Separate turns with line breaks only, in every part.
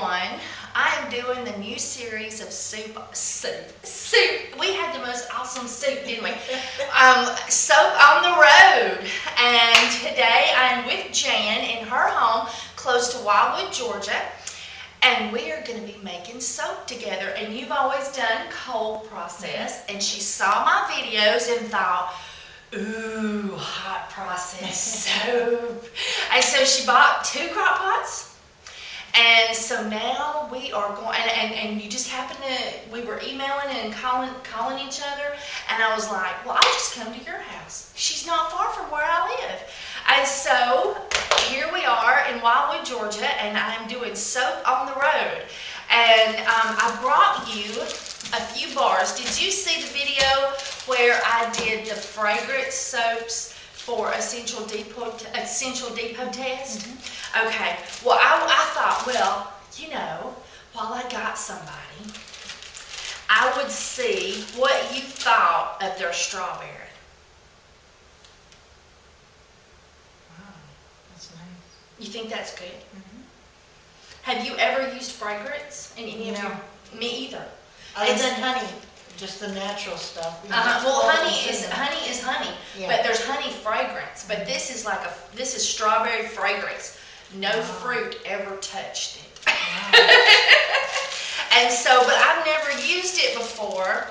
everyone. I am doing the new series of soup. We had the most awesome soup, didn't we? Soap on the road. And today I am with Jan in her home close to Wildwood, Georgia. And we are going to be making soap together. And you've always done cold process. And she saw my videos and thought, ooh, hot process soap. And so she bought 2 crock pots. And so now we are going, and you just happen to, we were emailing and calling each other. And I was like, well, I'll just come to your house. She's not far from where I live. And so here we are in Wildwood, Georgia, and I'm doing soap on the road. And I brought you a few bars. Did you see the video where I did the fragrance soaps for Essential Depot test? Mm-hmm. Okay, well I thought, well, you know, while I got somebody, I would see what you thought of their strawberry.
Wow, that's nice.
You think that's good?
Mm-hmm.
Have you ever used fragrance in any of your? Me either.
Other than honey, just the natural stuff.
Well, honey is honey,
yeah.
But there's honey fragrance. But this is this is strawberry fragrance. No fruit ever touched it.
Wow.
And so, but I've never used it before,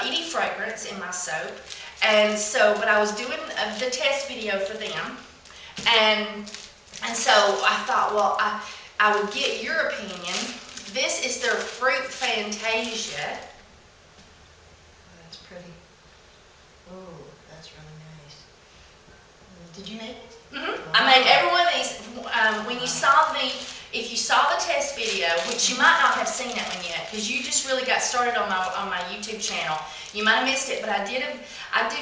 any fragrance in my soap. And so, but I was doing the test video for them, and so I thought, well, I would get your opinion. This is their Fruit Fantasia.
That's pretty. Oh, that's really nice. Did you make it?
Mm-hmm. I made every one of these. When you saw if you saw the test video, which you might not have seen that one yet, because you just really got started on my YouTube channel, you might have missed it. But I do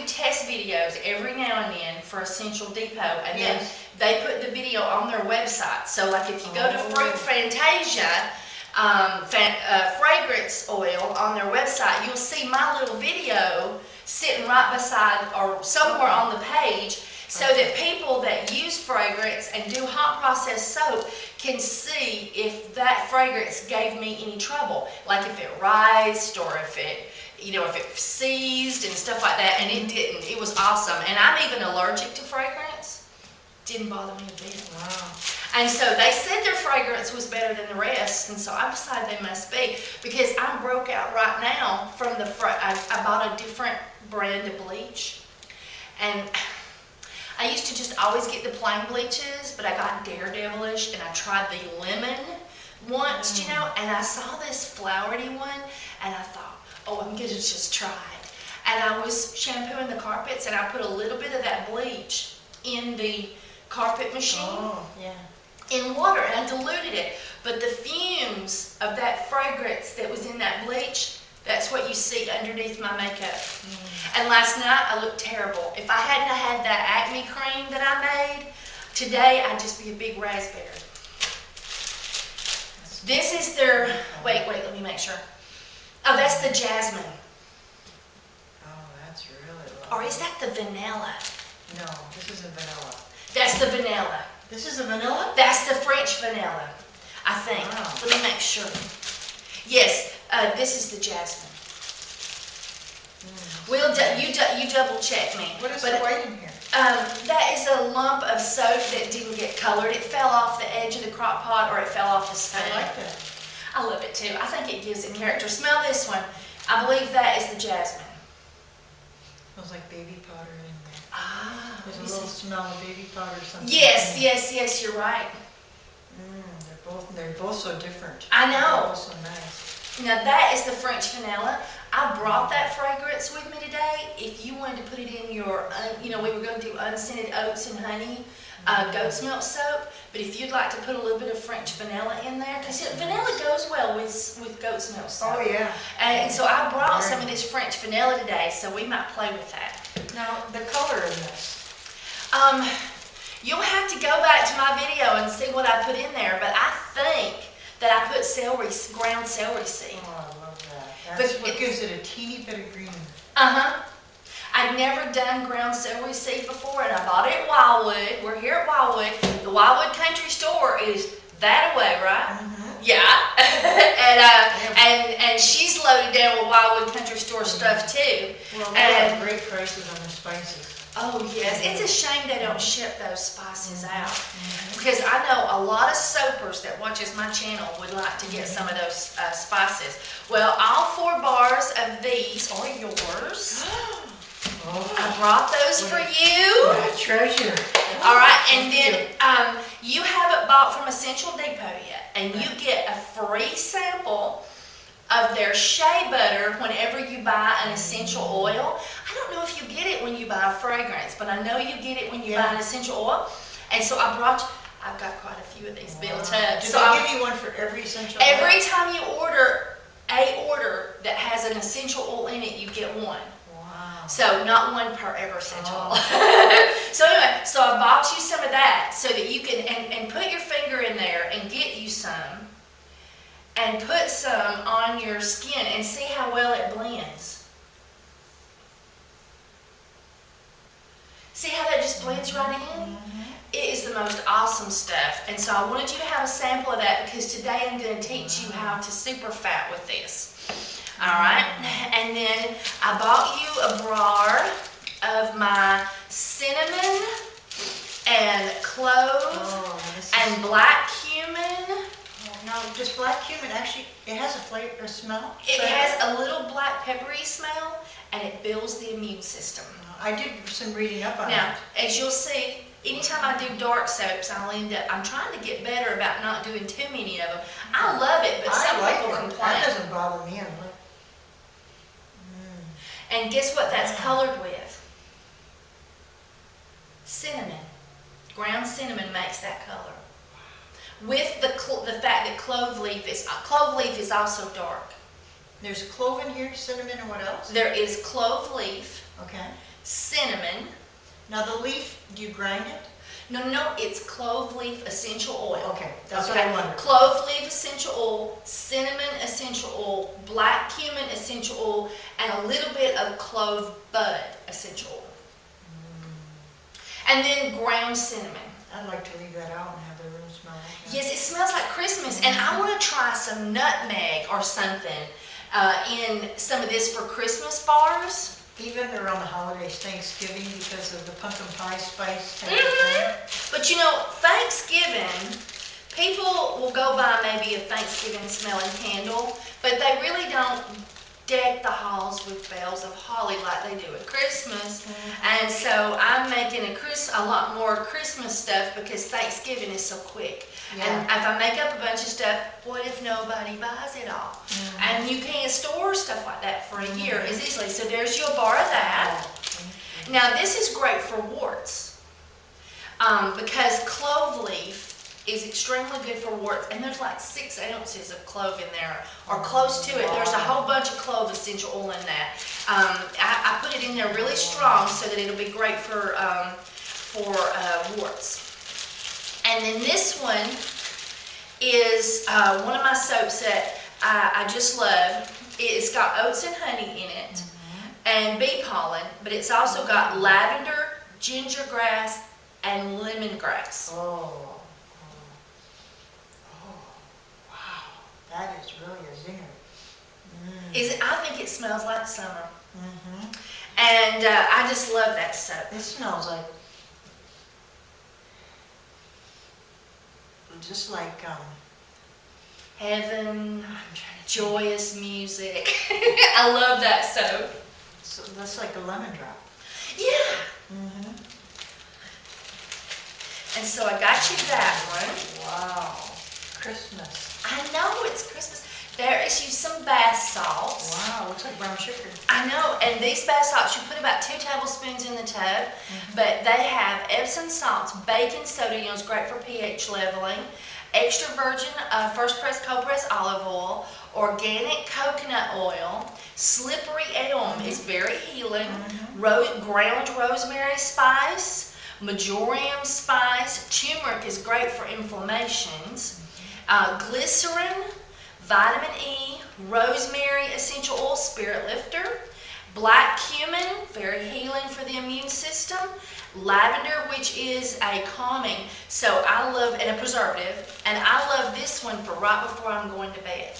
test videos every now and then for Essential Depot, and then they put the video on their website. So, like if you go to Fruit Fantasia. Fragrance oil on their website, you'll see my little video sitting right beside or somewhere on the page, so that people that use fragrance and do hot process soap can see if that fragrance gave me any trouble, like if it rised or if it, if it seized and stuff like that. And it didn't. It was awesome. And I'm even allergic to fragrance. Didn't bother me a bit.
Wow.
And so they said their fragrance was better than the rest, and so I decided they must be, because I'm broke out right now from I bought a different brand of bleach, and I used to just always get the plain bleaches, but I got Daredevilish, and I tried the lemon once, and I saw this flowery one, and I thought, oh, I'm gonna just try it. And I was shampooing the carpets, and I put a little bit of that bleach in the carpet machine in water, and I diluted it. But the fumes of that fragrance that was in that bleach, that's what you see underneath my makeup. And last night I looked terrible. If I hadn't had that acne cream that I made, today I'd just be a big raspberry. This is their, wait, let me make sure. Oh, that's the jasmine.
Oh, that's really lovely.
Or is that the vanilla?
No, this is a vanilla.
That's the vanilla.
This is a vanilla?
That's the French vanilla, I think.
Wow.
Let me make sure. Yes, this is the jasmine. You double check me.
What is the white in here?
That is a lump of soap that didn't get colored. It fell off the edge of the crock pot, or it fell off the spoon.
I like that.
I love it too. I think it gives it character. Smell this one. I believe that is the jasmine.
Smells like baby powder in there.
Ah,
there's a little smell of baby powder or something.
Yes, you're right.
They're both so different.
I know.
They're both so nice.
Now that is the French vanilla. I brought that fragrance with me today. If you wanted to put it in your, we were going to do unscented oats and honey goat's milk soap. But if you'd like to put a little bit of French vanilla in there, because vanilla goes well with goat's milk soap.
Oh yeah.
And so I brought some of this French vanilla today, so we might play with that.
Now the color in this.
You'll have to go back to my video and see what I put in there, but I think that I put ground celery seed.
Oh, I love that. That's what gives it a teeny bit of green.
I'd never done ground celery seed before, and I bought it at Wildwood. We're here at Wildwood. The Wildwood Country Store is that away, right? Yeah. and she's loaded down with Wildwood Country Store stuff too.
Well, they have great prices on their spices.
Oh yes, it's a shame they don't ship those spices out, because I know a lot of soapers that watches my channel would like to get some of those spices. Well, all 4 bars of these are yours. I brought those for you.
What a treasure.
All right, and then you haven't bought from Essential Depot yet, and you get a free sample of their shea butter whenever you buy an essential oil. I don't know if you get it when you buy a fragrance, but I know you get it when you buy an essential oil. And so I've got quite a few of these built up.
Do
So
they give you one for every essential oil?
Every time you order a order that has an essential oil in it, you get one.
Wow.
So not one per every essential oil. So anyway, so I bought you some of that so that you can, and put your finger in there and get you some. And put some on your skin and see how well it blends. See how that just blends right in? It is the most awesome stuff. And so I wanted you to have a sample of that because today I'm going to teach you how to super fat with this. Alright? And then I bought you a jar of my cinnamon and clove and black cumin.
No, just black cumin, actually, it has a flavor, a smell.
It has a little black peppery smell, and it builds the immune system.
I did some reading up on it.
Now, as you'll see, anytime I do dark soaps, I'm trying to get better about not doing too many of them. I love it, but some people complain.
That doesn't bother me.
And guess what that's colored with? Cinnamon. Ground cinnamon makes that color. With the fact that clove leaf is also dark.
There's clove in here, cinnamon, and what else?
There is clove leaf.
Okay.
Cinnamon.
Now the leaf, do you grind it?
No, it's clove leaf essential oil.
Okay, that's what I wondered.
Clove leaf essential oil, cinnamon essential oil, black cumin essential oil, and a little bit of clove bud essential oil. And then ground cinnamon.
I'd like to leave that out and have the room smell like that.
Yes, it smells like Christmas, and I want to try some nutmeg or something in some of this for Christmas bars.
Even around the holidays, Thanksgiving, because of the pumpkin pie spice type of thing.
But you know, Thanksgiving, people will go buy maybe a Thanksgiving smelling candle, but they really don't deck the halls with bells of holly like they do at Christmas. And so I'm making a lot more Christmas stuff because Thanksgiving is so quick. And if I make up a bunch of stuff, what if nobody buys it all? And you can't store stuff like that for a year as easily. So there's your bar of that. Now this is great for warts because clove leaf is extremely good for warts, and there's like 6 ounces of clove in there, or close to it. There's a whole bunch of clove essential oil in that. I put it in there really strong so that it'll be great for warts. And then this one is one of my soaps that I just love. It's got oats and honey in it, and bee pollen, but it's also got lavender, ginger grass, and lemongrass.
That is really a zinger.
Is it? I think it smells like summer. And I just love that soap.
It smells like, just like
heaven, joyous music. I love that soap.
So that's like a lemon drop.
Yeah. And so I got you that one.
Wow. Christmas.
I know it's Christmas. There is you some bath salts.
Wow, looks like brown sugar.
I know, and these bath salts, you put about 2 tablespoons in the tub, but they have Epsom salts, baking soda, you know, it's great for pH leveling, extra virgin first press, cold press olive oil, organic coconut oil, slippery elm is very healing, ground rosemary spice, marjoram spice, turmeric is great for inflammations, glycerin, vitamin E, rosemary essential oil, spirit lifter, black cumin, very healing for the immune system. Lavender, which is a calming, so I love, and a preservative, and I love this one for right before I'm going to bed.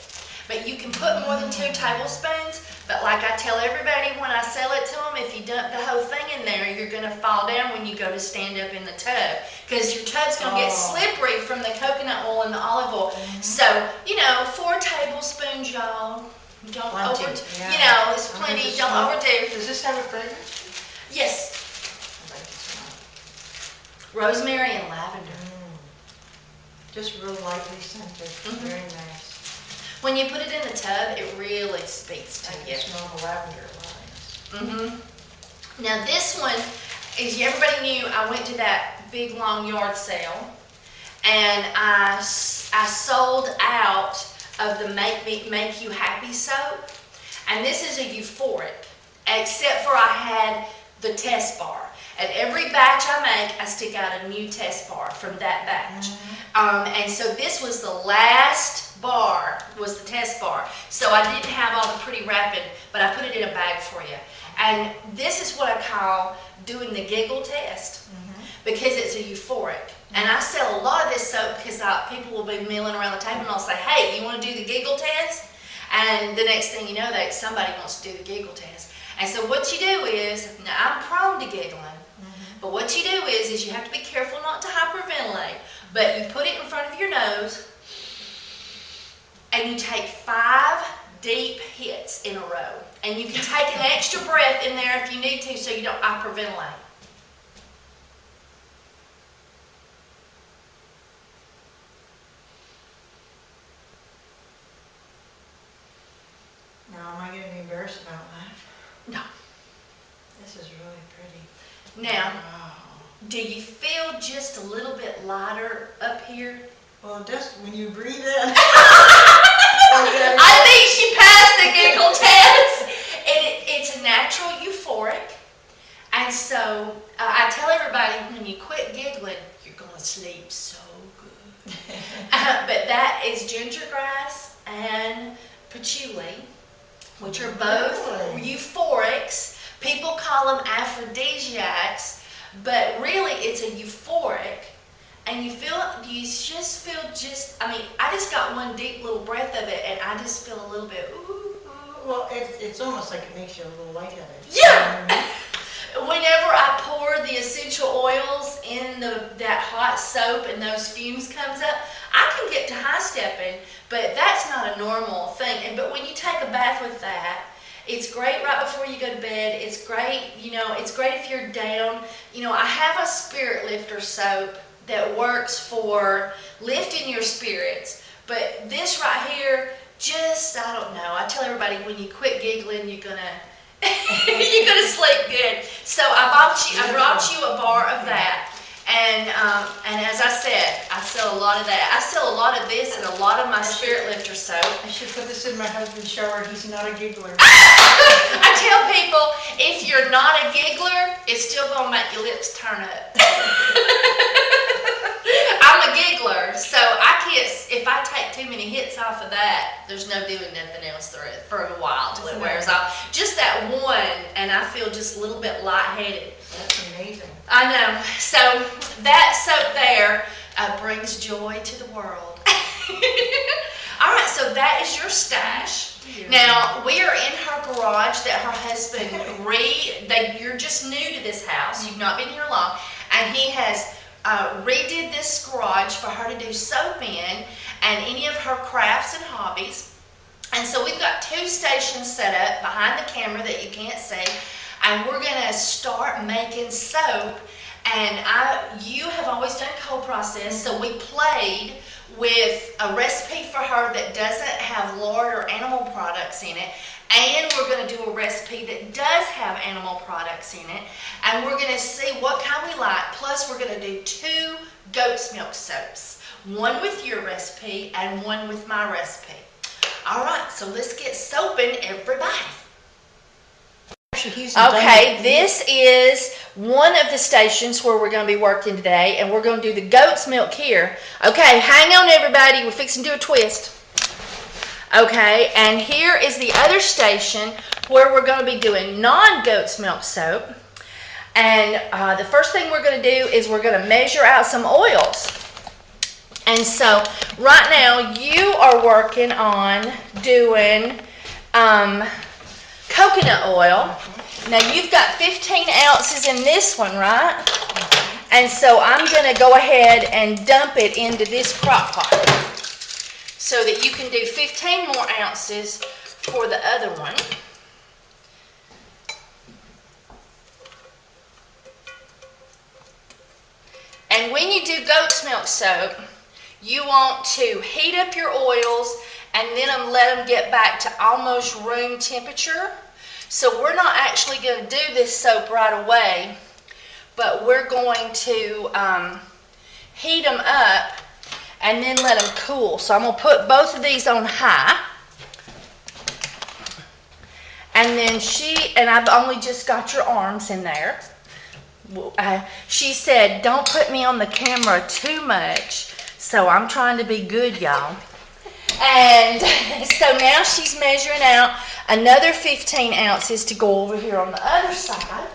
But you can put more than 2 tablespoons, but like I tell everybody when I sell it to them, if you dump the whole thing in there, you're going to fall down when you go to stand up in the tub, because your tub's going to get slippery from the coconut oil and the olive oil. So, 4 tablespoons, y'all. Don't
Plenty,
it's plenty. Don't overdo.
Does this have a fragrance?
Yes. Rosemary and lavender.
Just real lightly scented. Very nice.
When you put it in the tub, it really speaks to you.
I can smell the lavender lines.
Now this one is, everybody knew I went to that big long yard sale, and I sold out of the Make You Happy soap, and this is a euphoric, except for I had the test bar. At every batch I make, I stick out a new test bar from that batch. And so this was the last bar, was the test bar. So I didn't have all the pretty wrapping, but I put it in a bag for you. And this is what I call doing the giggle test, because it's a euphoric. And I sell a lot of this soap because people will be milling around the table and I'll say, hey, you want to do the giggle test? And the next thing you know, somebody wants to do the giggle test. And so what you do is, now I'm prone to giggling, but what you do is you have to be careful not to hyperventilate, but you put it in front of your nose and you take 5 deep hits in a row. And you can take an extra breath in there if you need to so you don't hyperventilate.
Now, am I going to be embarrassed about that?
No.
This is really pretty.
Now,
Wow.
do you feel just a little bit lighter up here?
Well, it does when you breathe in.
I think she passed the giggle test. It's a natural euphoric. And so I tell everybody, when you quit giggling, you're going to sleep so good. But that is ginger grass and patchouli, which are both euphorics. People call them aphrodisiacs, but really it's a euphoric. And you just feel I just got one deep little breath of it, and I just feel a little bit, ooh.
Well, it's almost like it makes you a little lightheaded.
Yeah! Whenever I pour the essential oils in that hot soap and those fumes comes up, I can get to high stepping, but that's not a normal thing. But when you take a bath with that, it's great right before you go to bed. It's great, it's great if you're down. I have a spirit lifter soap that works for lifting your spirits. But this right here, I don't know. I tell everybody, when you quit giggling, you're gonna sleep good. So I brought you a bar of that. And as I said, I sell a lot of that. I sell a lot of this and a lot of my spirit lifter soap.
I should put this in my husband's shower. He's not a giggler.
I tell people, if you're not a giggler, it's still going to make your lips turn up. I'm a giggler, so if I take too many hits off of that, there's no doing nothing else for a while till it wears off. Just that one, and I feel just a little bit lightheaded.
That's amazing.
I know. So that soap there brings joy to the world. All right, so that is your stash. Yeah. Now, we are in her garage that her husband you're just new to this house. You've not been here long. And he has redid this garage for her to do soap in and any of her crafts and hobbies. And so we've got 2 stations set up behind the camera that you can't see. And we're going to start making soap. And you have always done cold process, so we played with a recipe for her that doesn't have lard or animal products in it. And we're going to do a recipe that does have animal products in it. And we're going to see what kind we like. Plus, we're going to do 2 goat's milk soaps. One with your recipe and one with my recipe. All right, so let's get soaping, everybody. Okay, this is one of the stations where we're going to be working today, and we're going to do the goat's milk here. Okay, hang on everybody, we're fixing to do a twist. Okay, and here is the other station where we're going to be doing non-goat's milk soap. And the first thing we're going to do is we're going to measure out some oils. And so right now you are working on doing coconut oil. Now you've got 15 ounces in this one, right? And so I'm going to go ahead and dump it into this crock pot so that you can do 15 more ounces for the other one. And when you do goat's milk soap, you want to heat up your oils and then let them get back to almost room temperature. So we're not actually going to do this soap right away, but we're going to heat them up and then let them cool. So I'm going to put both of these on high. And then I've only just got your arms in there. She said, don't put me on the camera too much. So I'm trying to be good, y'all. And so now she's measuring out another 15 ounces to go over here on the other side.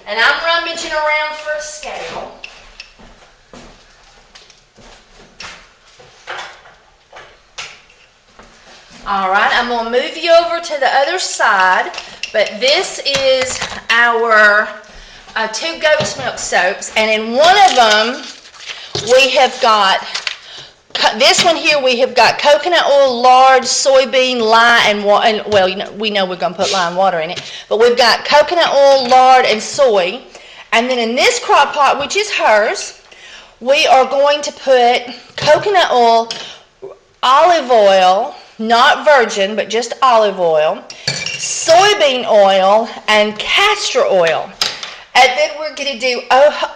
And I'm rummaging around for a scale. All right, I'm going to move you over to the other side, but this is our 2 goat's milk soaps, and in one of them we have got, this one here we have got coconut oil, lard, soybean, lye, and well, you know, we know we're going to put lye and water in it, but we've got coconut oil, lard, and soy, and then in this crock pot, which is hers, we are going to put coconut oil, olive oil, not virgin, but just olive oil, soybean oil, and castor oil. And then we're going to do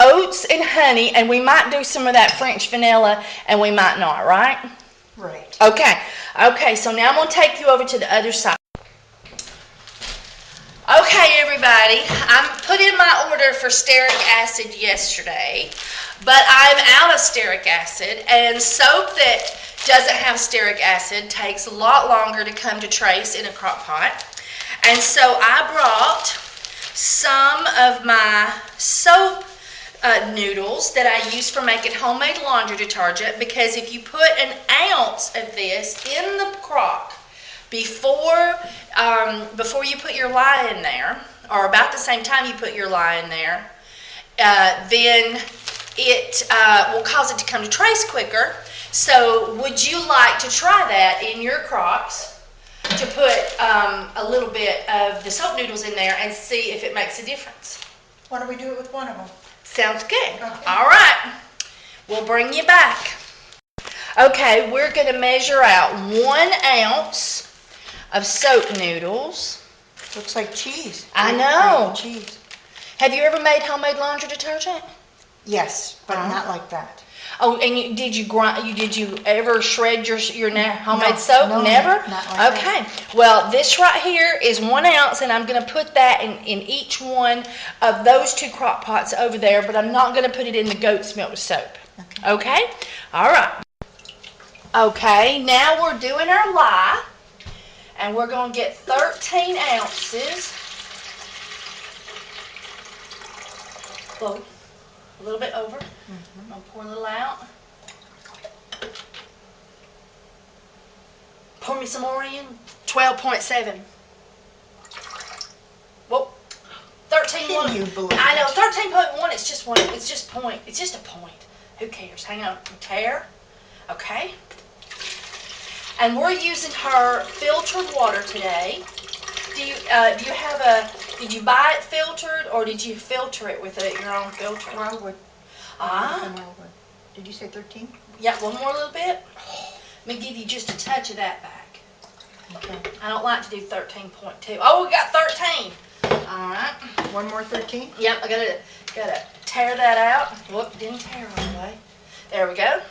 oats and honey, and we might do some of that French vanilla, and we might not, right?
Right.
Okay, so now I'm going to take you over to the other side. Okay, everybody, I put in my order for stearic acid yesterday, but I'm out of stearic acid, and soap that doesn't have stearic acid takes a lot longer to come to trace in a crock pot. And so I brought some of my soap noodles that I use for making homemade laundry detergent, because if you put an ounce of this in the crock before you put your lye in there, or about the same time you put your lye in there, then it will cause it to come to trace quicker. So would you like to try that in your crocks, to put a little bit of the soap noodles in there and see if it makes a difference?
Why don't we do it with one of them?
Sounds good.
Okay.
All right. We'll bring you back. Okay, we're going to measure out 1 ounce of soap noodles.
Looks like cheese.
I know.
Cheese.
Have you ever made homemade laundry detergent?
Yes, but not like that.
Oh, and did you ever shred your homemade
No,
soap?
no,
Never?
not like
okay.
that.
Well, this right here is 1 ounce, and I'm going to put that in each one of those 2 crock pots over there, but I'm not going to put it in the goat's milk soap. Okay? All right. Okay, now we're doing our lye, and we're going to get 13 ounces. Whoa. A little bit over. I'm going to pour a little out. Pour me some more in. 12.7. Whoa. 13.1.
Can you believe
I know.
it?
13.1. It's just one. It's just point. It's just a point. Who cares? Hang on. Tear. Okay. And we're using her filtered water today. Do you have did you buy it filtered, or did you filter it with your own filter?
Wildwood.
Ah.
Did you say 13?
Yeah, one more little bit. Let me give you just a touch of that back.
Okay.
I don't like to do 13.2. Oh, we got 13. All right.
One more 13?
Yep, I gotta tear that out. Whoop, didn't tear all the way. There we go.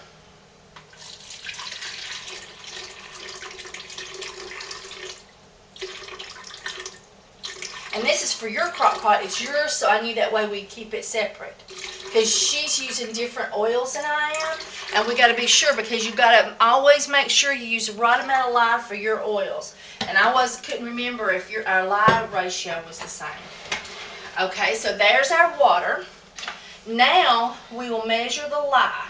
And this is for your crock pot. It's yours, so I knew that way we'd keep it separate. Because she's using different oils than I am. And we got to be sure, because you've got to always make sure you use the right amount of lye for your oils. And I couldn't remember if our lye ratio was the same. Okay, so there's our water. Now we will measure the lye.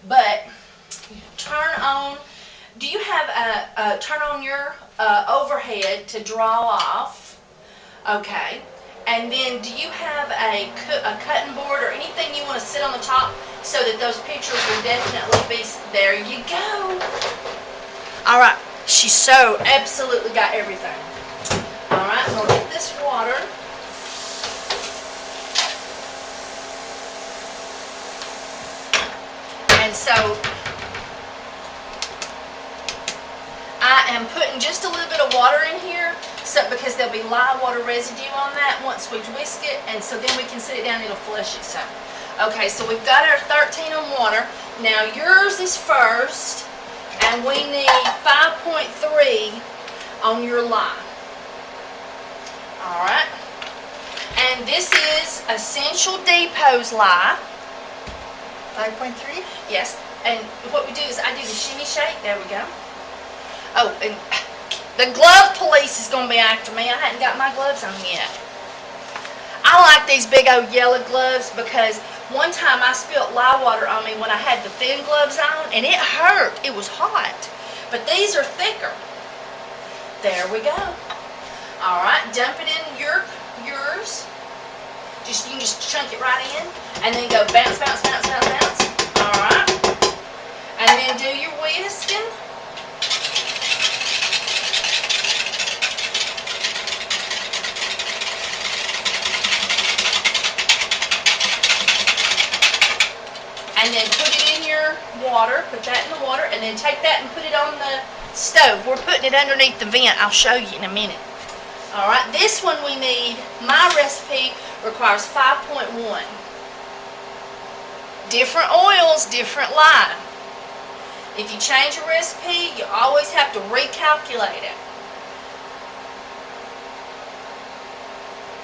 But turn on, do you have turn on your overhead to draw off? Okay. And then do you have a cutting board or anything you want to sit on the top so that those pictures will definitely be, there you go. All right. She's so absolutely got everything. All right, I'm going to get this water. And so I am putting just a little bit of water in here, because there'll be lye water residue on that once we whisk it, and so then we can sit it down and it'll flush itself. Okay, so we've got our 13 on water. Now yours is first, and we need 5.3 on your lye. All right, and this is Essential Depot's lye.
5.3?
Yes, and what we do is I do the shimmy shake. There we go. Oh, and the glove police is going to be after me. I hadn't got my gloves on yet. I like these big old yellow gloves because one time I spilled lye water on me when I had the thin gloves on, and it hurt. It was hot. But these are thicker. There we go. All right, dump it in yours. You can just chunk it right in, and then go bounce, bounce, bounce, bounce, bounce. All right. And then do your whisking. And then put it in your water, put that in the water, and then take that and put it on the stove. We're putting it underneath the vent. I'll show you in a minute. All right, this one we need, my recipe requires 5.1. Different oils, different lye. If you change your recipe, you always have to recalculate it.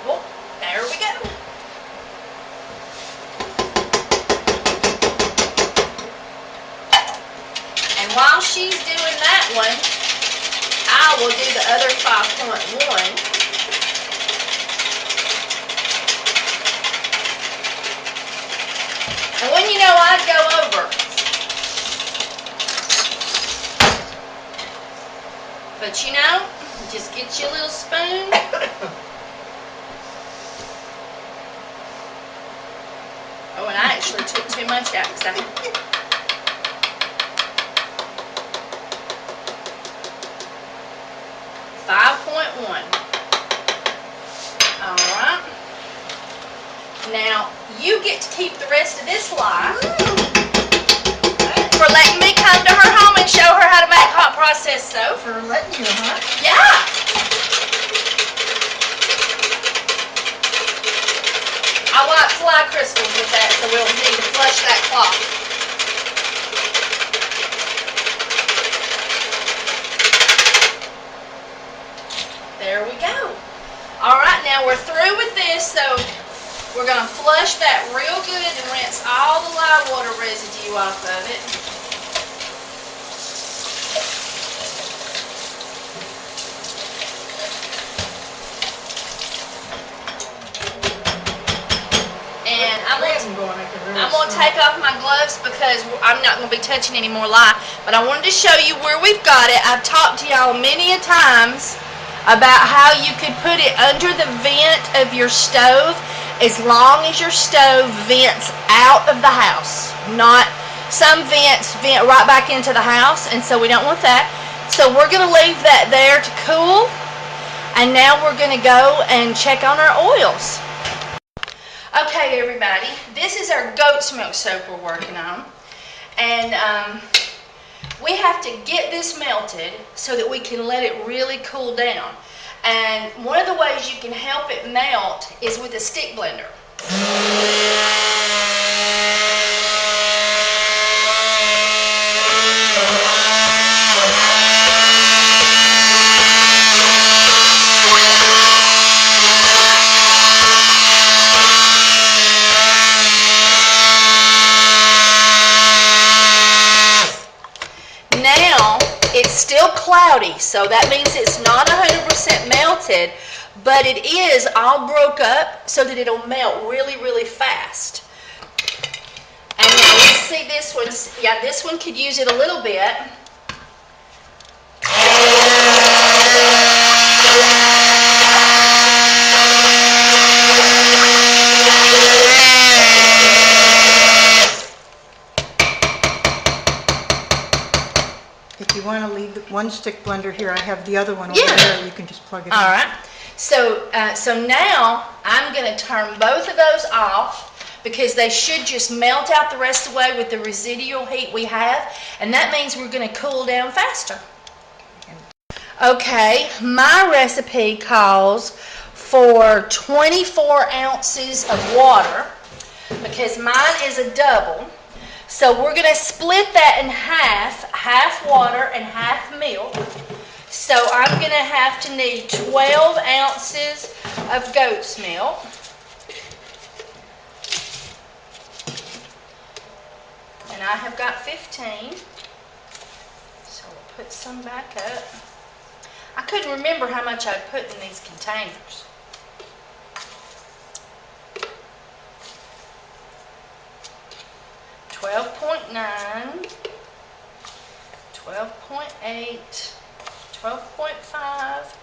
Well, there we go. While she's doing that one, I will do the other 5.1. And when you know I'd go over. But you know, just get you a little spoon. Oh, and I actually took too much out because I 5.1. All right. Now, you get to keep the rest of this lye for letting me come to her home and show her how to make hot process soap.
For letting you, huh?
Yeah. I like fly crystals with that, so we'll need to flush that cloth. There we go. All right, now we're through with this, so we're going to flush that real good and rinse all the lye water residue off of it. And I'm going to take off my gloves because I'm not going to be touching any more lye, but I wanted to show you where we've got it. I've talked to y'all many a times about how you could put it under the vent of your stove as long as your stove vents out of the house. Not some vents vent right back into the house, and so we don't want that. So we're going to leave that there to cool, and now we're going to go and check on our oils. Okay, everybody, this is our goat's milk soap we're working on, and we have to get this melted so that we can let it really cool down. And one of the ways you can help it melt is with a stick blender. still cloudy, so that means it's not 100% melted, but it is all broke up so that it'll melt really, really fast. And now let's see this one. Yeah, this one could use it a little bit.
If you want to leave the one stick blender here, I have the other one over there. You can just plug it in.
All right. So now I'm going to turn both of those off because they should just melt out the rest of the way with the residual heat we have, and that means we're going to cool down faster. Okay, my recipe calls for 24 ounces of water because mine is a double. So we're going to split that in half water and half milk. So I'm going to need 12 ounces of goat's milk. And I have got 15. So we'll put some back up. I couldn't remember how much I'd put in these containers. $12.9, $12.8, $12.5,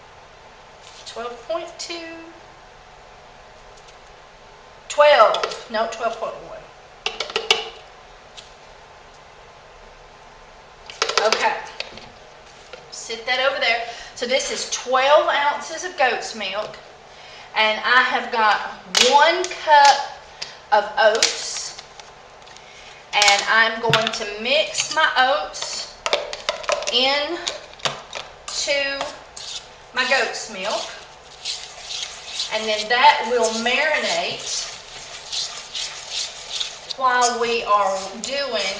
$12.2, $12, no, $12.1. Okay, sit that over there. So this is 12 ounces of goat's milk, and I have got 1 cup of oats. And I'm going to mix my oats into my goat's milk. And then that will marinate while we are doing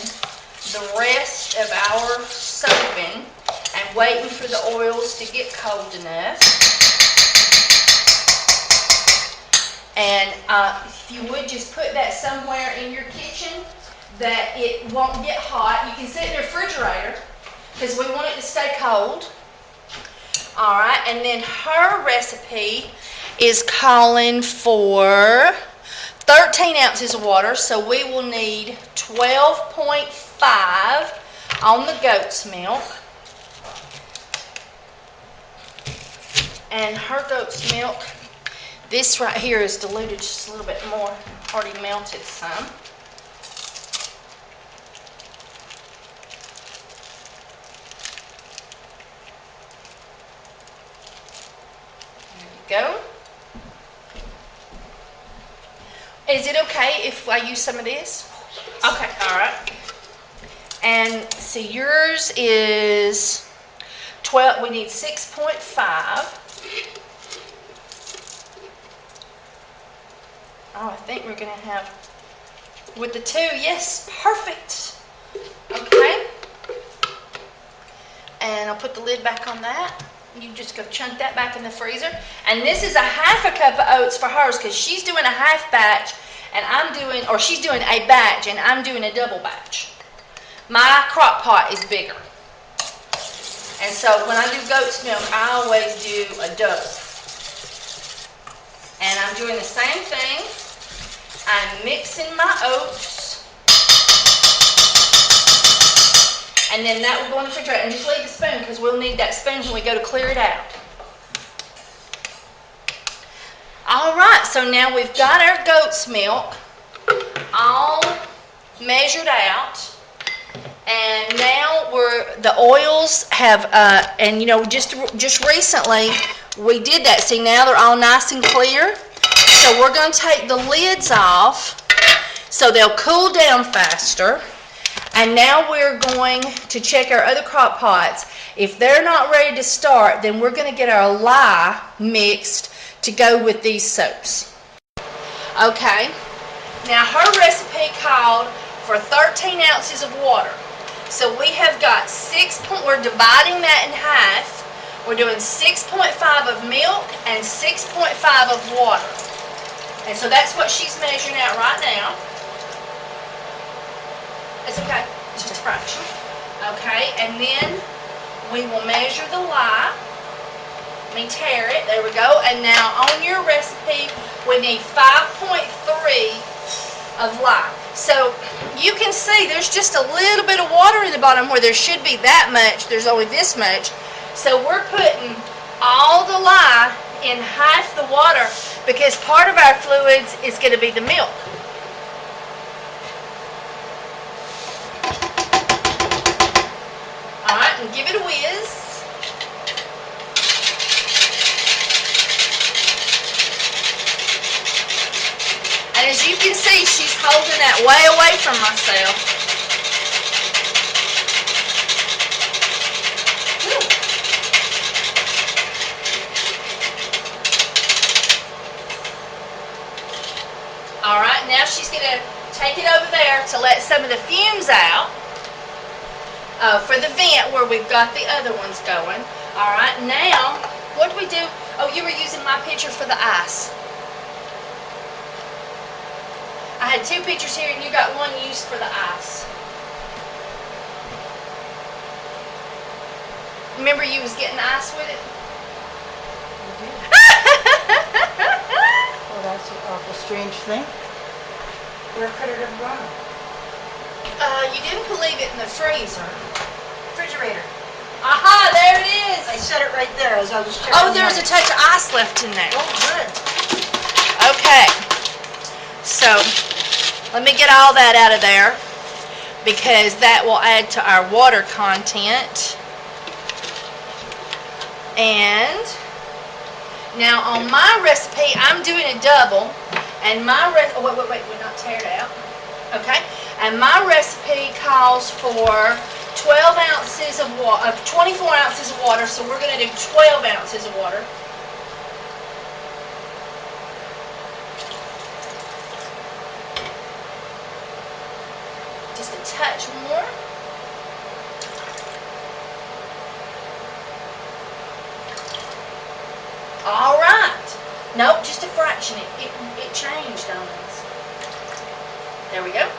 the rest of our soaping and waiting for the oils to get cold enough. And if you would just put that somewhere in your kitchen that it won't get hot. You can sit in the refrigerator because we want it to stay cold. All right, and then her recipe is calling for 13 ounces of water, so we will need 12.5 on the goat's milk. And her goat's milk, this right here is diluted just a little bit more, already melted some. Go. Is it okay if I use some of this? Okay, all right. And see, yours is 12. We need 6.5. Oh, I think we're going to have with the 2. Yes, perfect. Okay. And I'll put the lid back on that. You just go chunk that back in the freezer. And this is a half a cup of oats for hers because she's doing a half batch and she's doing a batch and I'm doing a double batch. My crock pot is bigger. And so when I do goat's milk, I always do a double. And I'm doing the same thing. I'm mixing my oats. And then that will go in the refrigerator. And just leave the spoon because we'll need that spoon when we go to clear it out. All right, so now we've got our goat's milk all measured out. And now the oils have, and you know, just recently we did that. See, now they're all nice and clear. So we're going to take the lids off so they'll cool down faster. And now we're going to check our other crock pots. If they're not ready to start, then we're going to get our lye mixed to go with these soaps. Okay, now her recipe called for 13 ounces of water. So we have got we're dividing that in half. We're doing 6.5 of milk and 6.5 of water. And so that's what she's measuring out right now. It's okay, it's just a fraction. Okay, and then we will measure the lye. Let me tear it. There we go. And now on your recipe, we need 5.3 of lye. So you can see there's just a little bit of water in the bottom where there should be that much. There's only this much. So we're putting all the lye in half the water because part of our fluids is going to be the milk. All right, and give it a whiz. And as you can see, she's holding that way away from myself. All right, now she's going to take it over there to let some of the fumes out for the vent where we've got the other ones going. All right, now, what do we do? Oh, you were using my pitcher for the ice. I had 2 pitchers here and you got 1 used for the ice. Remember you was getting ice with it?
Well, that's an awful strange thing. Where could it have gone?
You didn't leave it in the freezer.
Refrigerator.
Aha, there it is.
I set it right there as I was checking.
Oh, there's a touch of ice left in there.
Oh, good.
Okay. So, let me get all that out of there because that will add to our water content. And now on my recipe, I'm doing a double. And my wait, we're not tear it out. Okay. And my recipe calls for 12 ounces of water, 24 ounces of water. So we're going to do 12 ounces of water. Just a touch more. All right. Nope, just a fraction. It changed on us. There we go.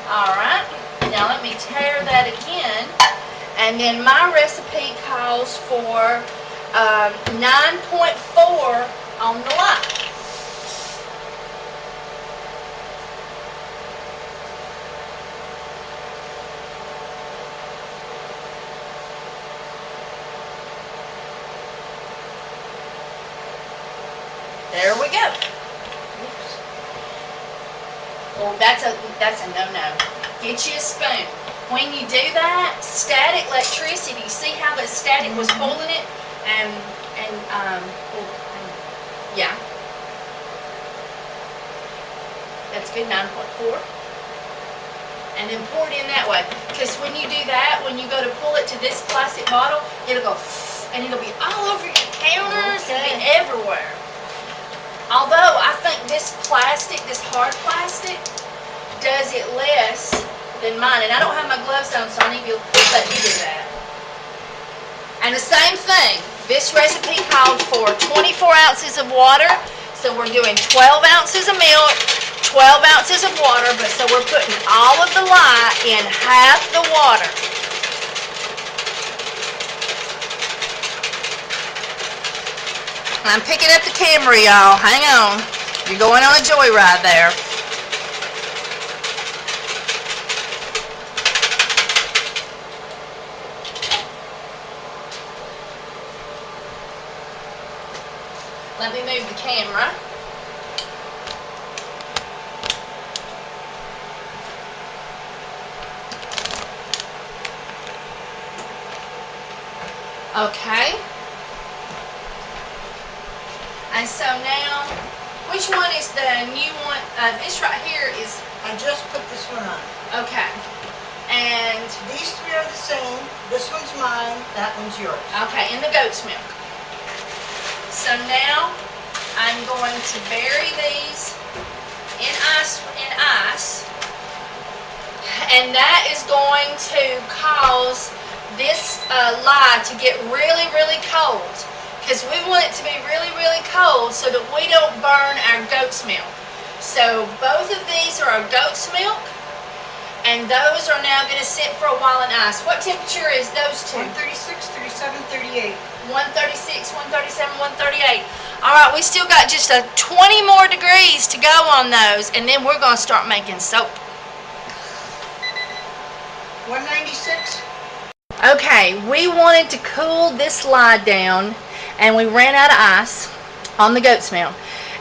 All right. Now let me tear that again. And then my recipe calls for 9.4 on the lye. There we go. Well, that's a no-no. Get you a spoon. When you do that, static electricity, see how the static was pulling it? Yeah. That's good, 9.4. And then pour it in that way. Because when you do that, when you go to pull it to this plastic bottle, it'll go, and it'll be all over your counters, it'll be everywhere. Although I think this plastic, this hard plastic, does it less than mine. And I don't have my gloves on, so I need to let you do that. And the same thing. This recipe called for 24 ounces of water. So we're doing 12 ounces of milk, 12 ounces of water, but so we're putting all of the lye in half the water. I'm picking up the camera, y'all. Hang on. You're going on a joyride there. Let me move the camera. Okay. And so now, which one is the new one? This right here is...
I just put this one on.
Okay. And...
These 3 are the same. This one's mine. That one's yours.
Okay, in the goat's milk. So now, I'm going to bury these in ice. And that is going to cause this lye to get really, really cold. Because we want it to be really, really cold so that we don't burn our goat's milk. So both of these are our goat's milk. And those are now going to sit for a while in ice. What temperature is those two?
136, 37, 38.
136, 137, 138. All right, we still got just 20 more degrees to go on those, and then we're going to start making soap.
196.
Okay, we wanted to cool this lye down, and we ran out of ice on the goat's milk,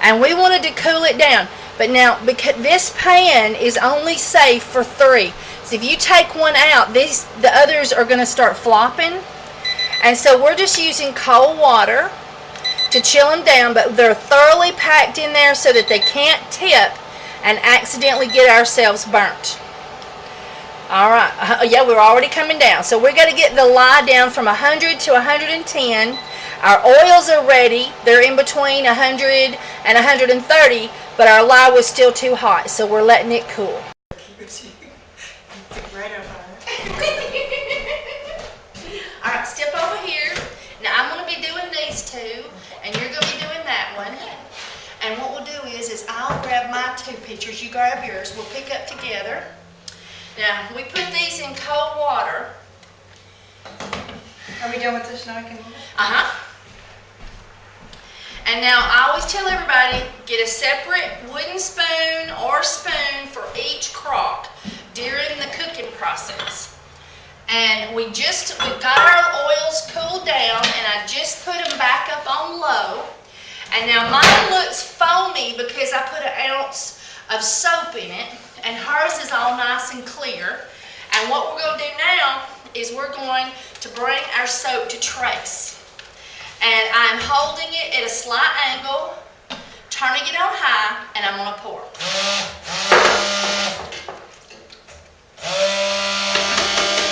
and we wanted to cool it down. But now, because this pan is only safe for 3, so if you take one out, the others are going to start flopping. And so we're just using cold water to chill them down, but they're thoroughly packed in there so that they can't tip and accidentally get ourselves burnt. All right, yeah, we're already coming down. So we're going to get the lye down from 100 to 110. Our oils are ready. They're in between 100 and 130, but our lye was still too hot, so we're letting it cool.
Right up on it.
All right, step over here. Now I'm going to be doing these two, and you're going to be doing that one. And what we'll do is I'll grab my 2 pitchers, you grab yours. We'll pick up together. Now, we put these in cold water.
Are we done with this now? I can move it?
Uh-huh. And now, I always tell everybody, get a separate wooden spoon or spoon for each crock during the cooking process. And we've got our oils cooled down, and I just put them back up on low. And now mine looks foamy because I put an ounce of soap in it, and hers is all nice and clear. And what we're going to do now is we're going to bring our soap to trace. And I'm holding it at a slight angle, turning it on high, and I'm going to pour.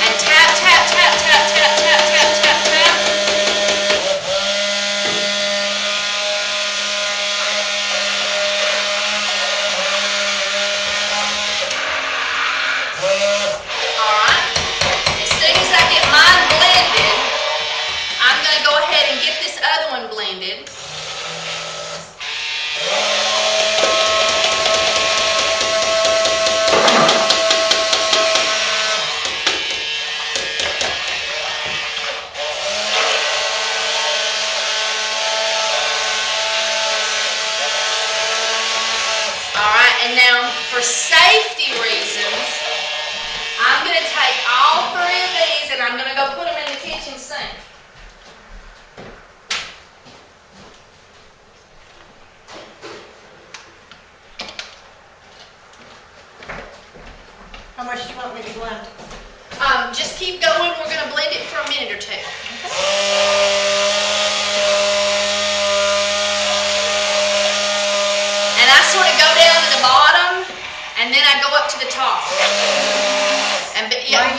And tap, tap, tap, tap, tap, tap, tap, tap, tap. All right. As soon as I get mine blended, I'm going to go ahead and get this other one blended. Alright, and now for safety reasons, I'm going to take all 3 of these and I'm going to go put them in the kitchen sink.
How much do you want me to blend?
Just keep going. We're going to blend it for a minute or 2. And I sort of go down to the bottom, and then I go up to the top. And yeah,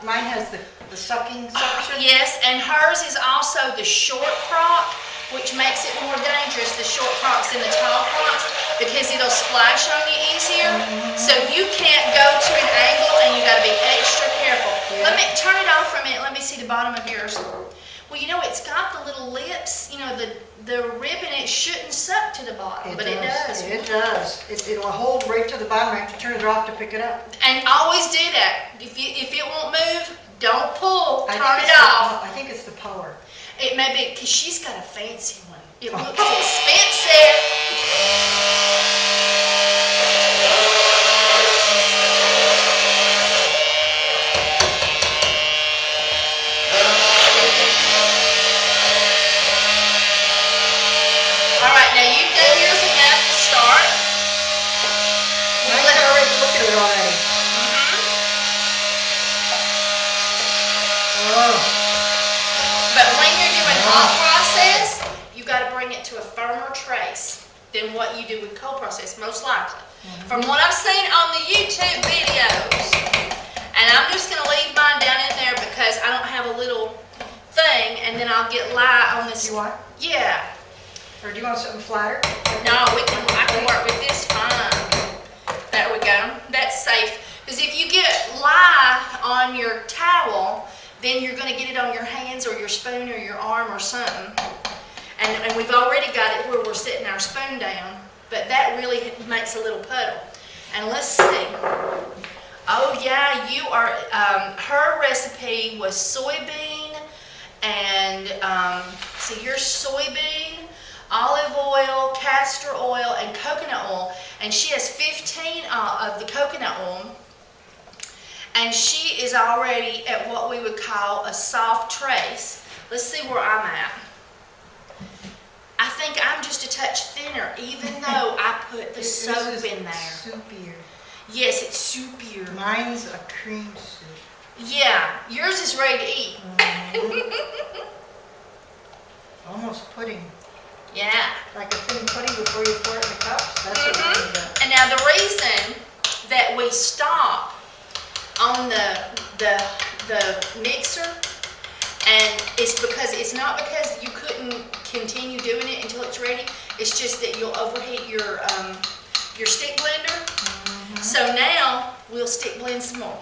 Mine has the sucking suction.
Yes, and hers is also the short crock, which makes it more dangerous, the short crocks than the tall crocks, because it'll splash on you easier. So you can't go to an angle, and you got to be extra careful.
Yeah.
Let me turn it off for a minute. Let me see the bottom of yours. Well, you know, it's got the little lips, you know, the ribbon, it shouldn't suck to the bottom, but it does.
It does. It'll hold right to the bottom. I have to turn it off to pick it up.
And always do that. If it won't move, don't pull, turn it off.
I think it's the power.
It may be, because she's got a fancy one. It looks expensive. All right, now you've done yours enough to start.
Mine's already looking at it already. Oh.
But when you're doing hot process, you got to bring it to a firmer trace than what you do with cold process, most likely. From what I've seen on the YouTube videos, and I'm just going to leave mine down in there because I don't have a little thing, and then I'll get lye on this.
You want?
Yeah.
Or do you want something flatter?
No, I can work with this fine. There we go. That's safe. Because if you get lye on your towel, then you're going to get it on your hands or your spoon or your arm or something. And we've already got it where we're setting our spoon down. But that really makes a little puddle. And let's see. Oh you are, her recipe was soybean and, so your soybean, olive oil, castor oil, and coconut oil. And she has 15 of the coconut oil. And she is already at what we would call a soft trace. Let's see where I'm at. I think I'm just a touch thinner, even though I put the soap in there.
Soupier.
Yes, it's soupier.
Mine's a cream soup.
Yeah, yours is ready to eat.
Almost pudding.
Yeah.
Like a thin pudding before you pour it in the cups. That's what I'm doing.
And now the reason that we stop on the mixer, and it's because it's not because you couldn't continue doing it until it's ready. It's just that you'll overheat your stick blender. So now we'll stick blend some more.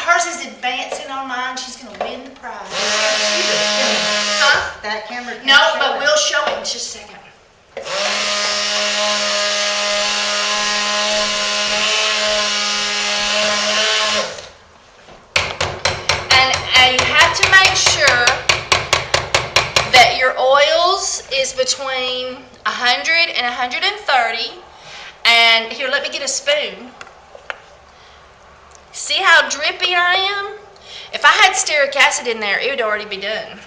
Hers is advancing on mine. She's going to win the prize. Huh?
That camera can't
No,
show
but
it.
we'll show it in just a second. And you have to make sure that your oils is between 100 and 130. And here, let me get a spoon. See how drippy I am? If I had stearic acid in there, it would already be done.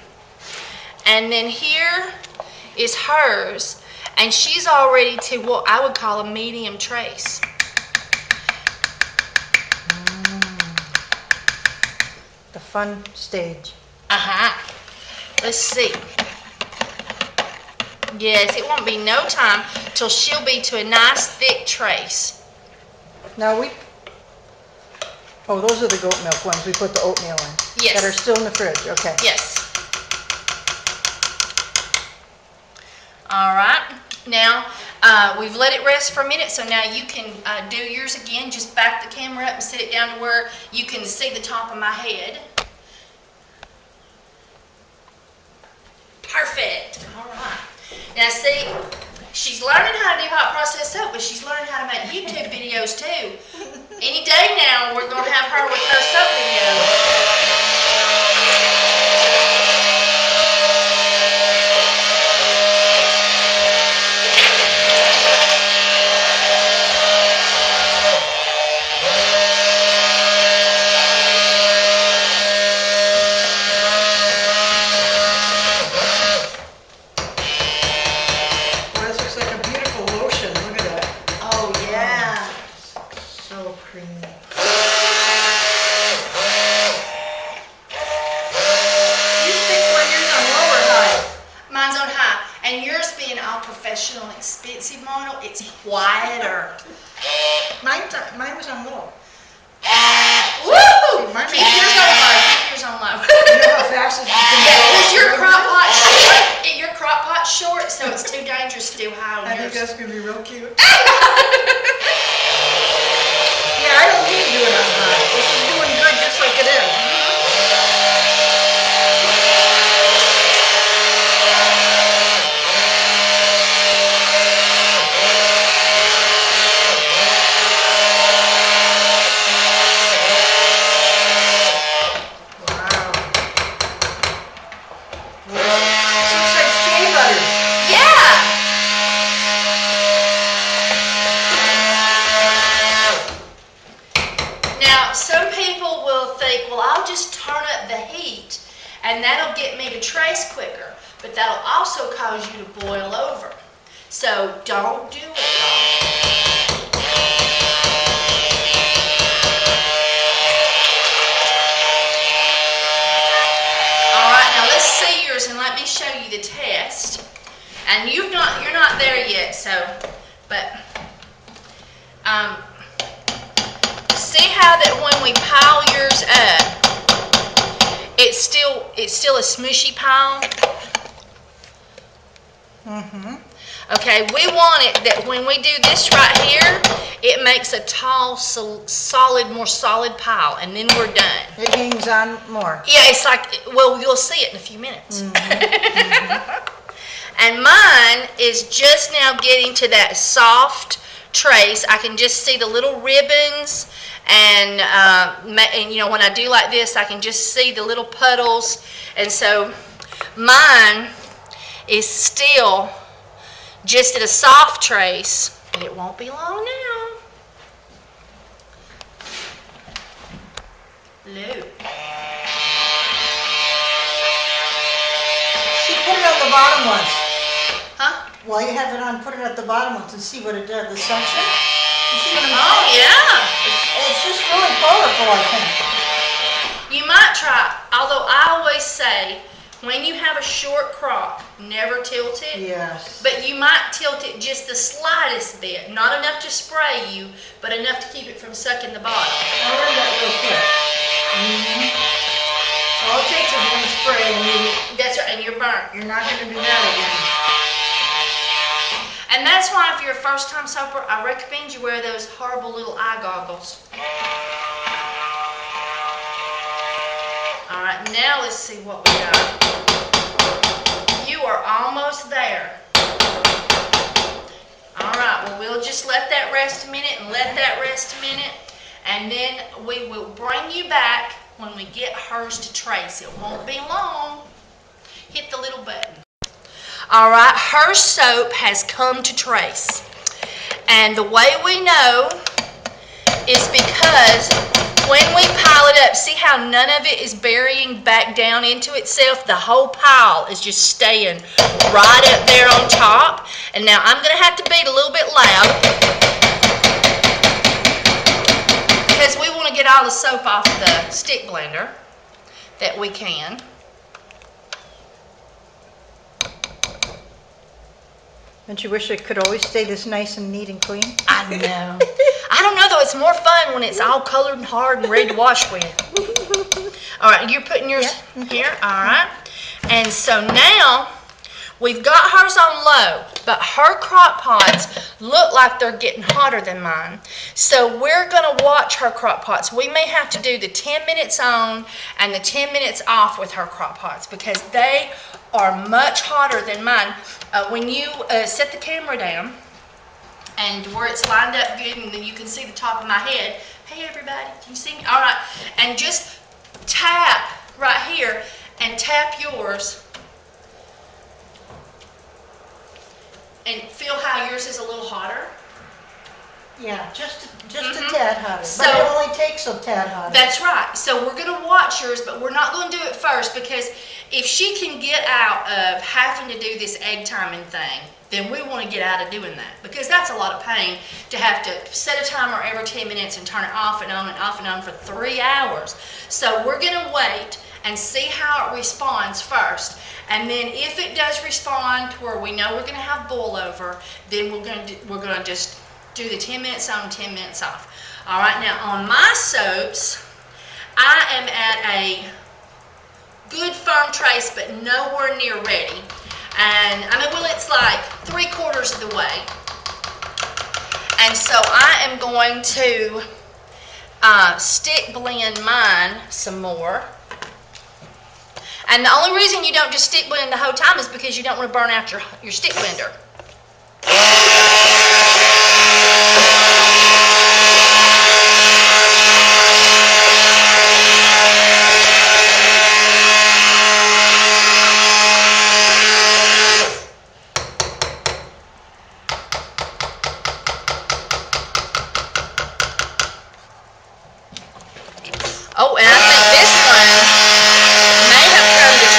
And then here is hers, and she's already to what I would call a medium trace.
The fun stage.
Let's see. Yes, it won't be no time till she'll be to a nice thick trace.
Now oh, those are the goat milk ones. We put the oatmeal in.
Yes.
That are still in the fridge. Okay.
Yes. All right. Now, we've let it rest for a minute, so now you can do yours again. Just back the camera up and sit it down to where you can see the top of my head. Perfect. All right. Now, see, she's learning how to do hot process soap, but she's learning how to make YouTube videos too. Any day now, we're going to have her with her soap videos.
Well, this looks like a beautiful lotion. Look at that.
Oh, yeah.
So creamy.
You stick blenders on low or high? Mine's on high. And yours being all professional and expensive model, it's quieter.
Mine was on low.
Woo!
Mine-
Keep yours on low. Keep yours on low.
You know how fast it can
Yeah,
go?
because your crop pot's short, so it's too dangerous to do high on
I think
yours.
that's going to be real cute. Yeah, I don't need to do it on high. This is doing good just like it is. Wow. This looks like shea butter.
Yeah. and that'll get me to trace quicker, but that'll also cause you to boil over. So don't do it, y'all. All right, now let's see yours and let me show you the test. And you're not there yet, so, but see how that when we pile yours up, it's still a smushy pile. Okay, we want it that when we do this right here, it makes a tall, solid, more solid pile, and then we're done.
It hangs on more.
Yeah, it's like, well, you'll see it in a few minutes. And mine is just now getting to that soft trace. I can just see the little ribbons, and you know, when I do like this, I can just see the little puddles. And so mine is still just at a soft trace, but it won't be long now. Look.
See, put it on the bottom once.
Huh?
While you have it on, put it at the bottom once and see what it does, the suction. You see what I'm
Oh,
saying?
yeah.
It's just really powerful, I think.
You might try, although I always say, when you have a short crock, never tilt it.
Yes.
But you might tilt it just the slightest bit, not enough to spray you, but enough to keep it from sucking the bottom.
I'll run that real quick. All it takes is one spray and
That's right, and you're burnt.
you're not going to do that again.
And that's why if you're a first-time soaper, I recommend you wear those horrible little eye goggles. All right, now let's see what we got. You are almost there. All right, well, we'll just let that rest a minute and let that rest a minute, and then we will bring you back when we get hers to trace. It won't be long. Hit the little button. All right, her soap has come to trace. And the way we know is because when we pile it up, see how none of it is burying back down into itself? The whole pile is just staying right up there on top. And now I'm going to have to beat a little bit loud because we want to get all the soap off the stick blender that we can.
Don't you wish it could always stay this nice and neat and clean?
I know. I don't know though, it's more fun when it's all colored and hard and ready to wash with. All right, you're putting yours here, all right. And so now we've got hers on low, but her crock pots look like they're getting hotter than mine. So we're gonna watch her crock pots. We may have to do the 10 minutes on and the 10 minutes off with her crock pots because they are much hotter than mine. When you set the camera down and where it's lined up good and then you can see the top of my head. Hey everybody, can you see me? All right, and just tap right here and tap yours and feel how yours is a little hotter.
Yeah, just a tad hotter.
So-
but it only takes a tad hotter.
That's right. So we're going to watch yours, but we're not going to do it first because if she can get out of having to do this egg timing thing, then we want to get out of doing that because that's a lot of pain to have to set a timer every 10 minutes and turn it off and on and off and on for 3 hours. So we're going to wait and see how it responds first. And then if it does respond to where we know we're going to have boil over, then we're going to just do the 10 minutes on, 10 minutes off. All right, now on my soaps, I am at a good firm trace, but nowhere near ready. And I mean, well, it's like 3/4 of the way. And so I am going to stick blend mine some more. And the only reason you don't just stick blend the whole time is because you don't want to burn out your stick blender. Oh, and I think this one may have turned to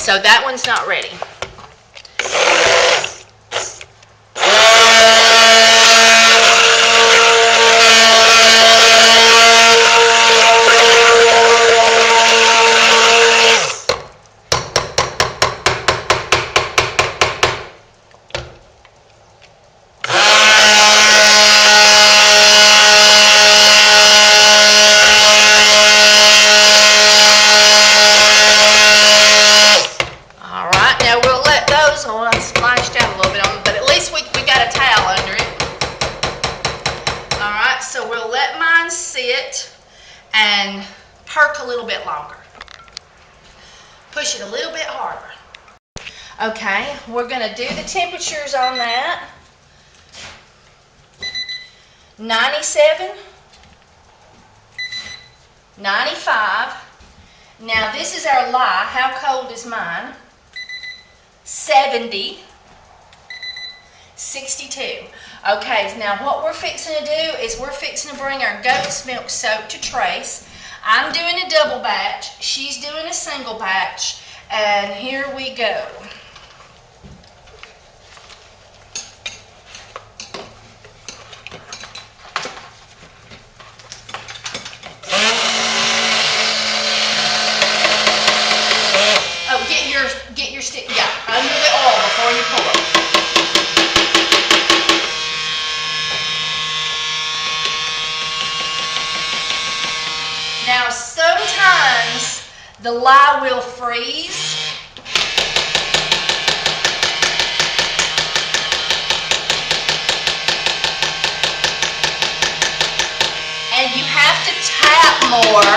So that one's not ready. And perk a little bit longer. Push it a little bit harder. Okay, we're going to do the temperatures on that. 97, 95. Now this is our lye. How cold is mine? 70, 62. Okay, now what we're fixing to do is we're fixing to bring our goat's milk soap to Trace. I'm doing a double batch, she's doing a single batch, and here we go. Oh, get your stick, yeah, under the oil before you pour. Now sometimes the lye will freeze. And you have to tap more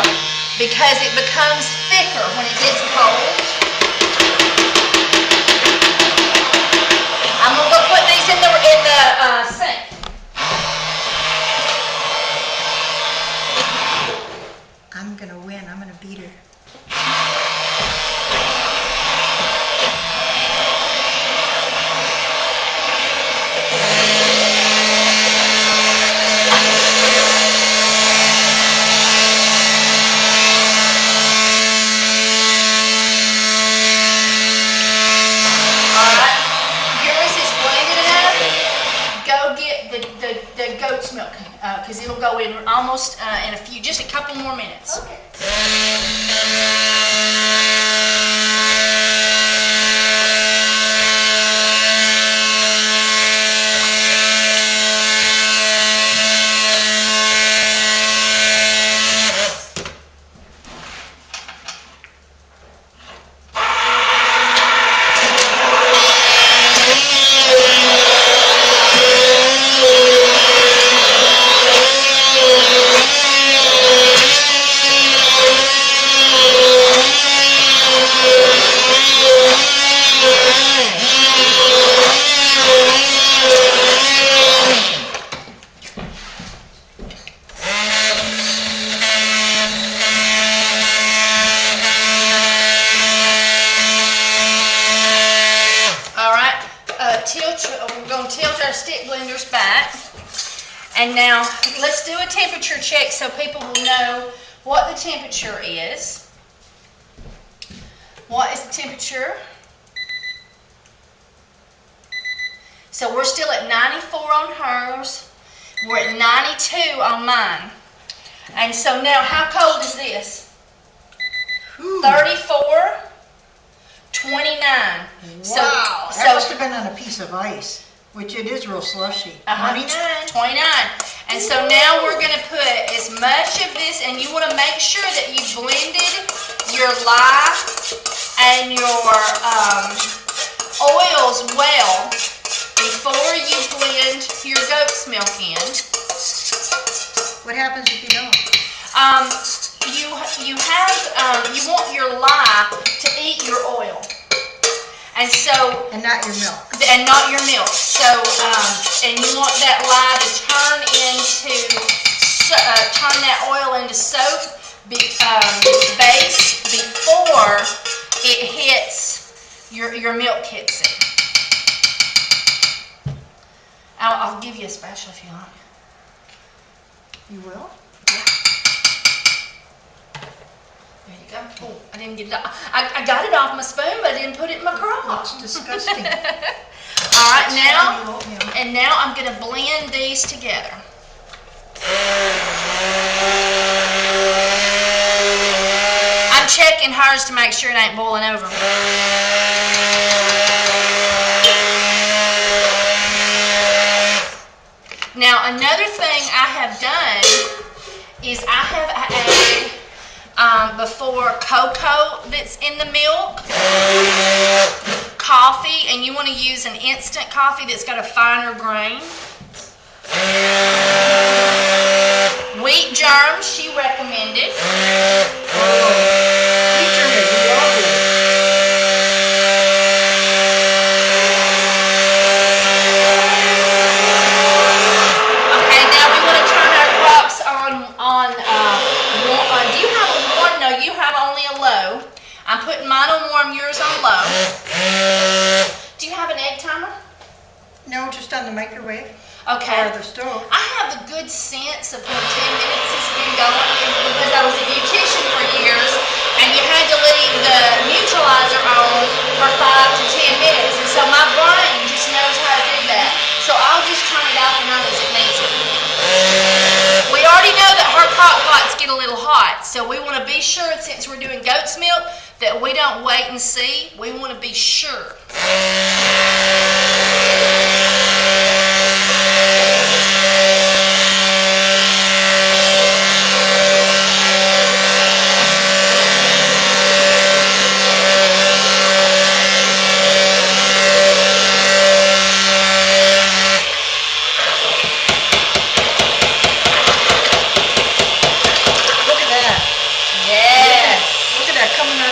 because it becomes thicker when it gets cold. I'm going to go put these in the sink.
I'm going to win. I'm going to beat her.
Alright, yours is blended enough. Go get the goat's milk because it'll go in almost in just a couple more minutes.
Okay. We're going to tilt our stick blenders back. And now let's do a temperature check so people will know what the temperature is. What is the temperature? So we're still at 94 on hers. We're at 92 on mine. And so now how cold is this? 34, 29. Wow,
So
that must have been on a piece of ice, which it is real slushy.
29. And so now we're going to put as much of this, and you want to make sure that you blended your lye and your oils well before you blend your goat's milk in.
What happens if you don't?
You want your lye to eat your oil. And so,
And not your milk.
and not your milk. So, and you want that lye to turn that oil into soap base before it hits your milk hits it. I'll give you a special if you like.
You will? There you go. Oh, I didn't get it off. I got it off my spoon, but I didn't put it in my crock.
Looks disgusting.
All right, now, and now I'm going to blend these together. I'm checking hers to make sure it ain't boiling over. Now, another thing I have done is I have added before cocoa that's in the milk, coffee, and you want to use an instant coffee that's got a finer grain. Wheat germs, she recommended.
Wheat germ is lovely.
Okay, now we want to turn our crocks on do you have a warm? No, you have only a low. I'm putting mine on warm, yours on low. Do you have an egg timer?
No, just on the microwave.
Okay.
Or the stove.
I have a good sense of when 10 minutes has been going because I was a beautician for years and you had to leave the neutralizer on for 5 to 10 minutes, and so my brain just knows how to do that. So I'll just turn it off and on as it needs it. We already know that her crock pots get a little hot, so we want to be sure, since we're doing goat's milk, that we don't wait and see. We want to be sure.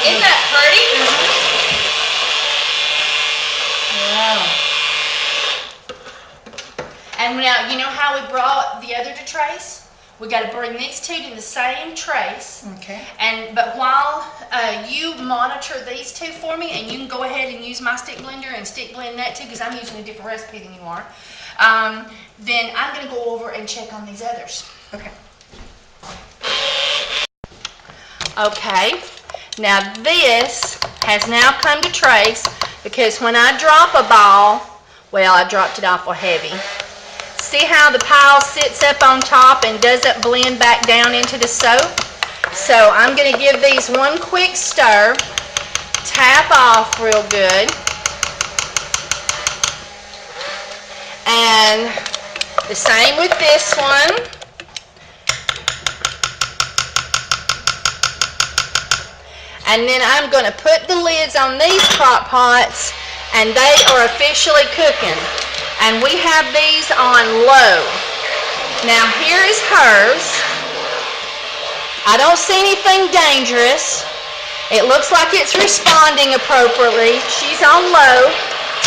Isn't that pretty?
Wow.
And now, you know how we brought the other to trace? We got to bring these two to the same trace.
Okay.
But while you monitor these two for me, and you can go ahead and use my stick blender and stick blend that too, because I'm using a different recipe than you are, then I'm going to go over and check on these others.
Okay.
Okay. Now this has now come to trace because when I drop a ball, well, I dropped it awful heavy. See how the pile sits up on top and doesn't blend back down into the soap? So I'm going to give these one quick stir, tap off real good, and the same with this one. And then I'm going to put the lids on these crock pots, and they are officially cooking. And we have these on low. Now here is hers. I don't see anything dangerous. It looks like it's responding appropriately. She's on low,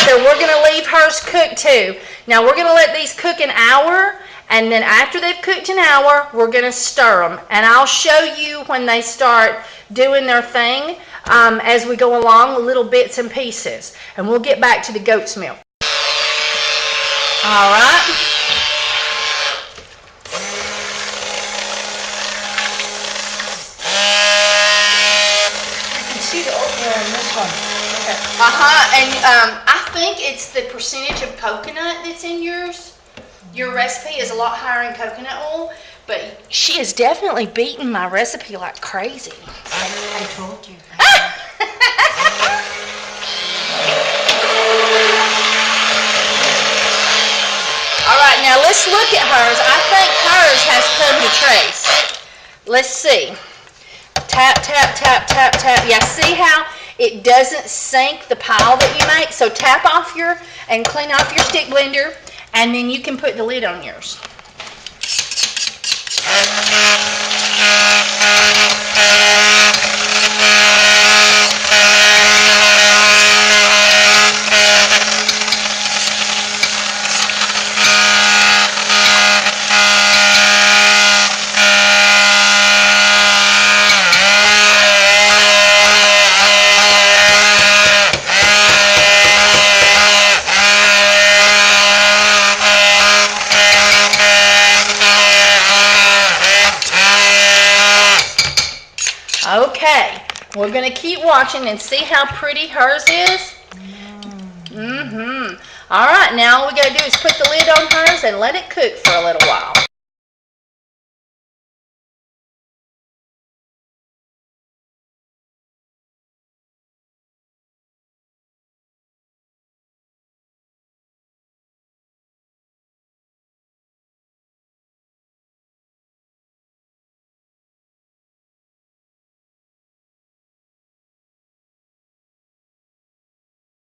so we're going to leave hers cook too. Now we're going to let these cook an hour, and then after they've cooked an hour, we're going to stir them. And I'll show you when they start doing their thing as we go along, little bits and pieces. And we'll get back to the goat's milk. All right.
I can see the oatmeal in this one. Okay.
And I think it's the percentage of coconut that's in yours. Your recipe is a lot higher in coconut oil, but she is definitely beating my recipe like crazy.
I told you.
All right, now let's look at hers. I think hers has come to trace. Let's see. Tap, tap, tap, tap, tap. Yeah, see how it doesn't sink the pile that you make? So tap off and clean off your stick blender, and then you can put the lid on yours. Okay, we're going to keep watching and see how pretty hers is. All right, now all we got to do is put the lid on hers and let it cook for a little while.